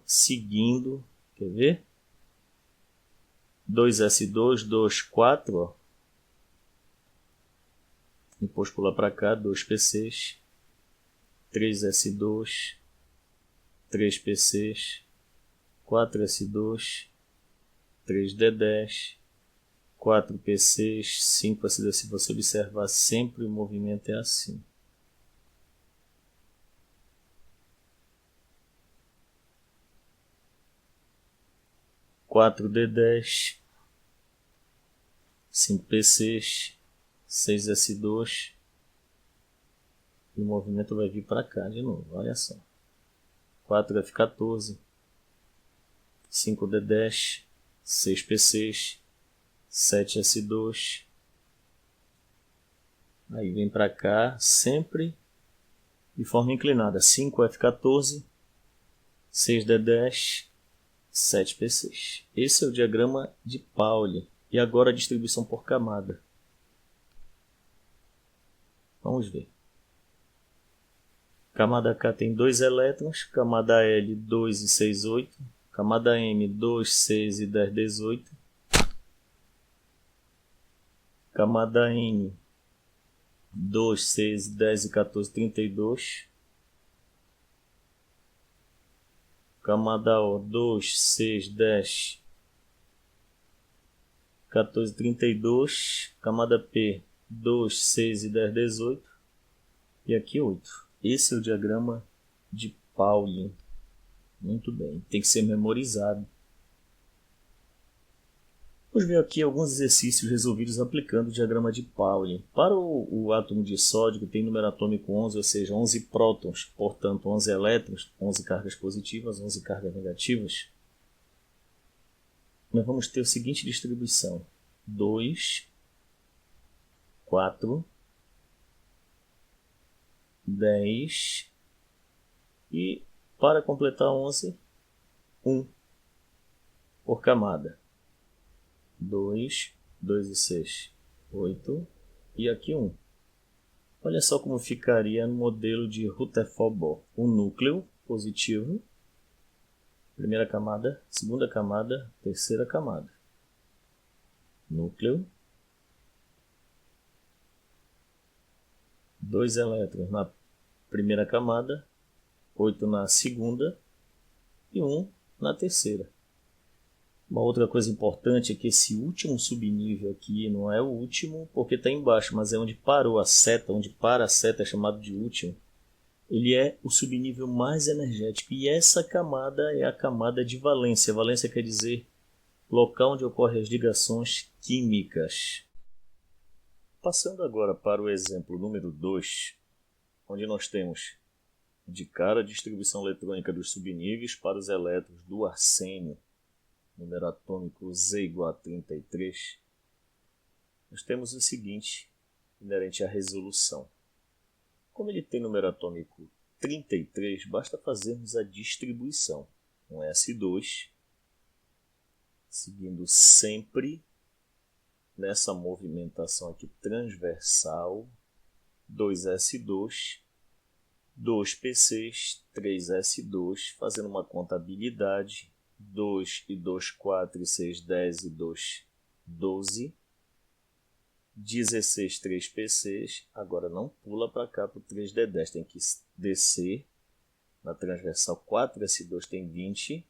seguindo, quer ver? 2s2, 2, 4, ó. Depois pula para cá, 2 PCs, 3s2, 3 PCs, 4s2, 3d10, 4 PCs, 5 s2. Se você observar, sempre o movimento é assim. Quatro D10, 5 PCs, 6 S2, e o movimento vai vir para cá de novo, olha só. 4 F14, 5 D10, 6 PCs, 7 S2, aí vem para cá, sempre de forma inclinada, 5 F14, 6 D10, 7 PCs. Esse é o diagrama de Pauli. E agora a distribuição por camada. Vamos ver. Camada K tem 2 elétrons, camada L 2 e 6, 8, camada M 2, 6 e 10, 18, camada N 2, 6, 10 e 14, 32, camada O 2, 6, 10, 14, 32, camada P 2, 6 e 10, 18 e aqui 8. Esse é o diagrama de Pauli. Muito bem, tem que ser memorizado. Vamos ver aqui alguns exercícios resolvidos aplicando o diagrama de Pauli. Para o átomo de sódio, que tem número atômico 11, ou seja, 11 prótons, portanto 11 elétrons, 11 cargas positivas, 11 cargas negativas, nós vamos ter a seguinte distribuição: 2, 4, 10 e, para completar 11, 1 por camada. 2, 2 e 6, 8 e aqui 1. Olha só como ficaria no modelo de Rutherford-Bohr. O núcleo positivo, primeira camada, segunda camada, terceira camada. Núcleo, 2 elétrons na primeira camada, 8 na segunda e 1 na terceira. Uma outra coisa importante é que esse último subnível aqui não é o último porque está embaixo, mas é onde parou a seta, onde para a seta é chamado de último. Ele é o subnível mais energético e essa camada é a camada de valência. Valência quer dizer local onde ocorrem as ligações químicas. Passando agora para o exemplo número 2, onde nós temos de cara a distribuição eletrônica dos subníveis para os elétrons do arsênio, número atômico Z igual a 33, nós temos o seguinte, inerente à resolução. Como ele tem número atômico 33, basta fazermos a distribuição. Um S2, seguindo sempre nessa movimentação aqui transversal, 2S2, 2 PCs, 3S2, fazendo uma contabilidade, 2 e 2, 4 e 6, 10 e 2, 12, 16, 3 PCs, agora não pula para cá para o 3D10, tem que descer na transversal, 4S2 tem 20,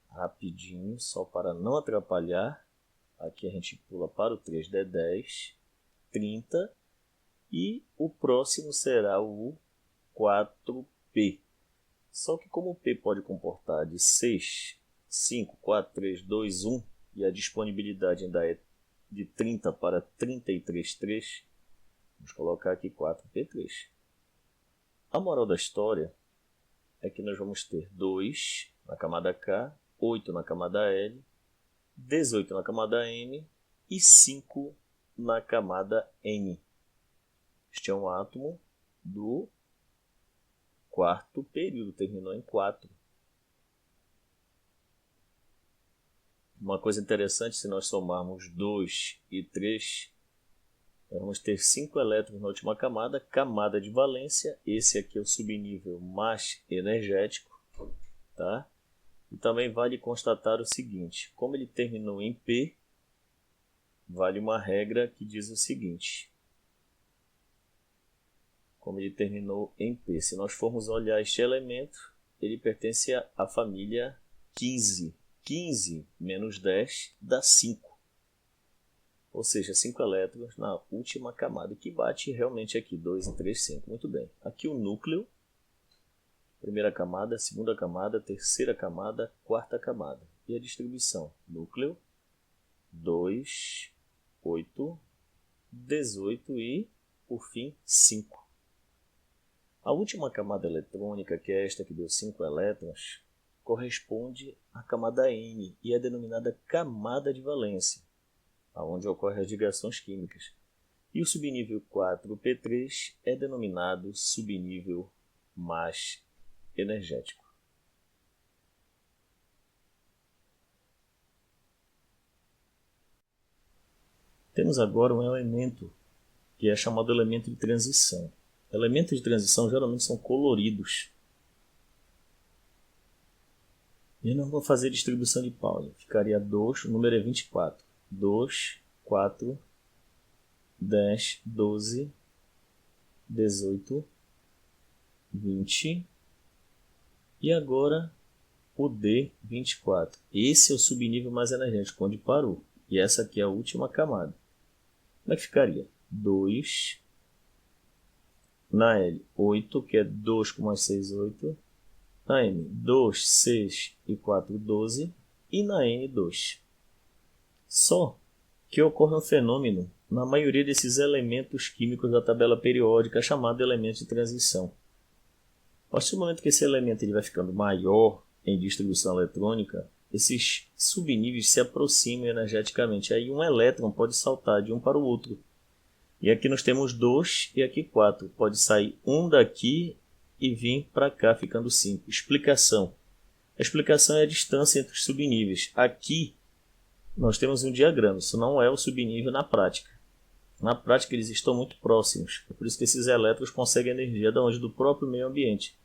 rapidinho, só para não atrapalhar, aqui a gente pula para o 3D10, 30, e o próximo será o 4P. Só que como o P pode comportar de 6, 5, 4, 3, 2, 1 e a disponibilidade ainda é de 30 para 33, 3, vamos colocar aqui 4P3. A moral da história é que nós vamos ter 2 na camada K, 8 na camada L, 18 na camada M e 5 na camada N. Este é um átomo do quarto período, terminou em 4. Uma coisa interessante, se nós somarmos 2 e 3, nós vamos ter 5 elétrons na última camada, camada de valência. Esse aqui é o subnível mais energético, tá? E também vale constatar o seguinte, como ele terminou em P, vale uma regra que diz o seguinte, como ele terminou em P, se nós formos olhar este elemento, ele pertence à família 15. 15 menos 10 dá 5. Ou seja, 5 elétrons na última camada, que bate realmente aqui, 2 e 3, 5. Muito bem. Aqui o núcleo, primeira camada, segunda camada, terceira camada, quarta camada. E a distribuição? Núcleo, 2, 8, 18 e, por fim, 5. A última camada eletrônica, que é esta que deu 5 elétrons, corresponde à camada N e é denominada camada de valência, onde ocorrem as ligações químicas. E o subnível 4P3 é denominado subnível mais energético. Temos agora um elemento que é chamado elemento de transição. Elementos de transição geralmente são coloridos. E nós vamos fazer distribuição de Pauli. Ficaria 2, o número é 24. 2, 4, 10, 12, 18, 20 e agora o D24. Esse é o subnível mais energético, onde parou. E essa aqui é a última camada. Como é que ficaria? 2, na L, 8, que é 2 com mais 6, 8. Na M, 2, 6 e 4, 12. E na N, 2. Só que ocorre um fenômeno na maioria desses elementos químicos da tabela periódica chamado elemento de transição. A partir do momento que esse elemento ele vai ficando maior em distribuição eletrônica, esses subníveis se aproximam energeticamente. Aí um elétron pode saltar de um para o outro. E aqui nós temos 2 e aqui 4. Pode sair um daqui e vir para cá, ficando 5. Explicação. A explicação é a distância entre os subníveis. Aqui nós temos um diagrama. Isso não é o subnível na prática. Na prática eles estão muito próximos. É por isso que esses elétrons conseguem energia do próprio meio ambiente.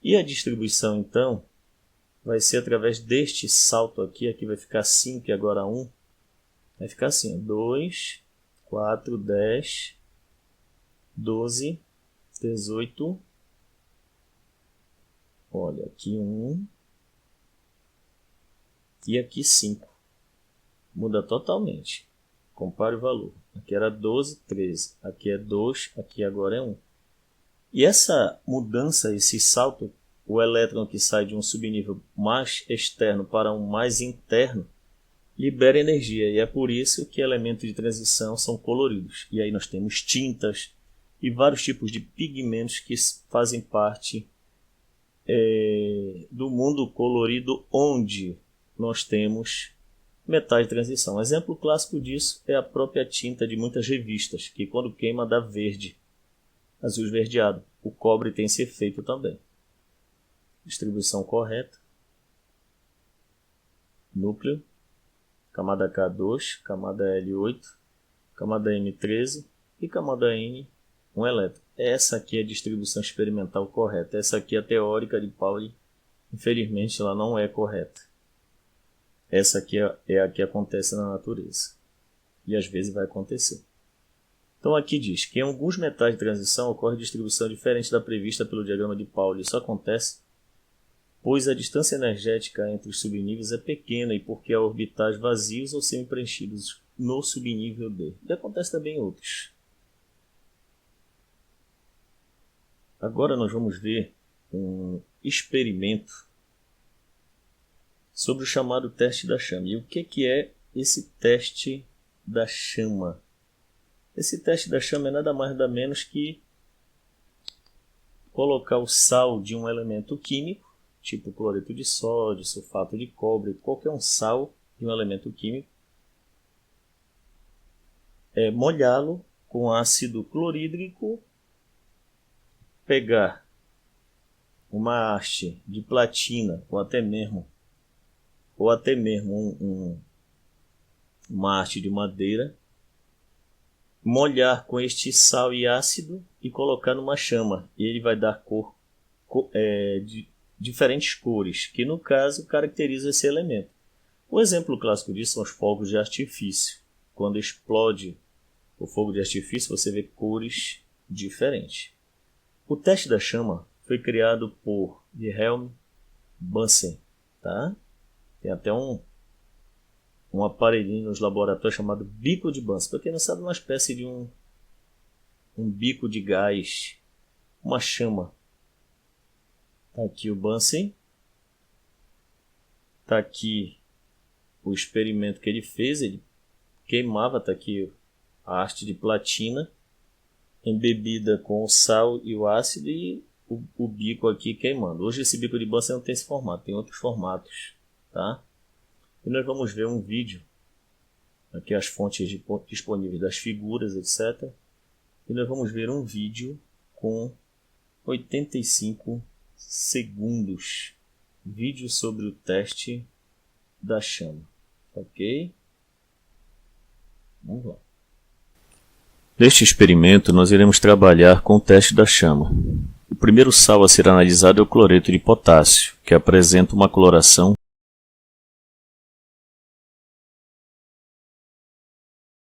E a distribuição, então, vai ser através deste salto aqui. Aqui vai ficar 5 e agora 1. Vai ficar assim, 2, 4, 10, 12, 18. Olha, aqui 1. E aqui 5. Muda totalmente. Compare o valor. Aqui era 12, 13. Aqui é 2, aqui agora é 1. E essa mudança, esse salto, o elétron que sai de um subnível mais externo para um mais interno, libera energia. E é por isso que elementos de transição são coloridos. E aí nós temos tintas e vários tipos de pigmentos que fazem parte do mundo colorido, onde nós temos metais de transição. Um exemplo clássico disso é a própria tinta de muitas revistas, que quando queima dá verde, azul esverdeado. O cobre tem esse efeito também. Distribuição correta. Núcleo. Camada K2, camada L8, camada M13 e camada N, um elétron. Essa aqui é a distribuição experimental correta. Essa aqui é a teórica de Pauli. Infelizmente ela não é correta. Essa aqui é a que acontece na natureza. E às vezes vai acontecer. Então aqui diz que em alguns metais de transição ocorre distribuição diferente da prevista pelo diagrama de Pauli. Isso acontece pois a distância energética entre os subníveis é pequena e porque há orbitais vazios ou semi-preenchidos no subnível D. E acontece também em outros. Agora nós vamos ver um experimento sobre o chamado teste da chama. E o que é esse teste da chama? Esse teste da chama é nada mais nada menos que colocar o sal de um elemento químico, tipo cloreto de sódio, sulfato de cobre, qualquer um sal de um elemento químico, molhá-lo com ácido clorídrico, pegar uma haste de platina ou até mesmo uma haste de madeira, molhar com este sal e ácido e colocar numa chama. E ele vai dar cor diferentes cores, que no caso caracteriza esse elemento. O exemplo clássico disso são os fogos de artifício. Quando explode o fogo de artifício, você vê cores diferentes. O teste da chama foi criado por Wilhelm Bunsen. Tá? Tem até um aparelhinho nos laboratórios chamado bico de Bunsen. Para quem não sabe, é uma espécie de um bico de gás, uma chama. Está aqui o Bunsen. Está aqui o experimento que ele fez. Ele queimava, está aqui a haste de platina, embebida com o sal e o ácido, e o bico aqui queimando. Hoje esse bico de Bunsen não tem esse formato, tem outros formatos. Tá? E nós vamos ver um vídeo. Aqui as fontes disponíveis das figuras, etc. E nós vamos ver um vídeo com 85 segundos. Vídeo sobre o teste da chama. Ok? Vamos lá. Neste experimento, nós iremos trabalhar com o teste da chama. O primeiro sal a ser analisado é o cloreto de potássio, que apresenta uma coloração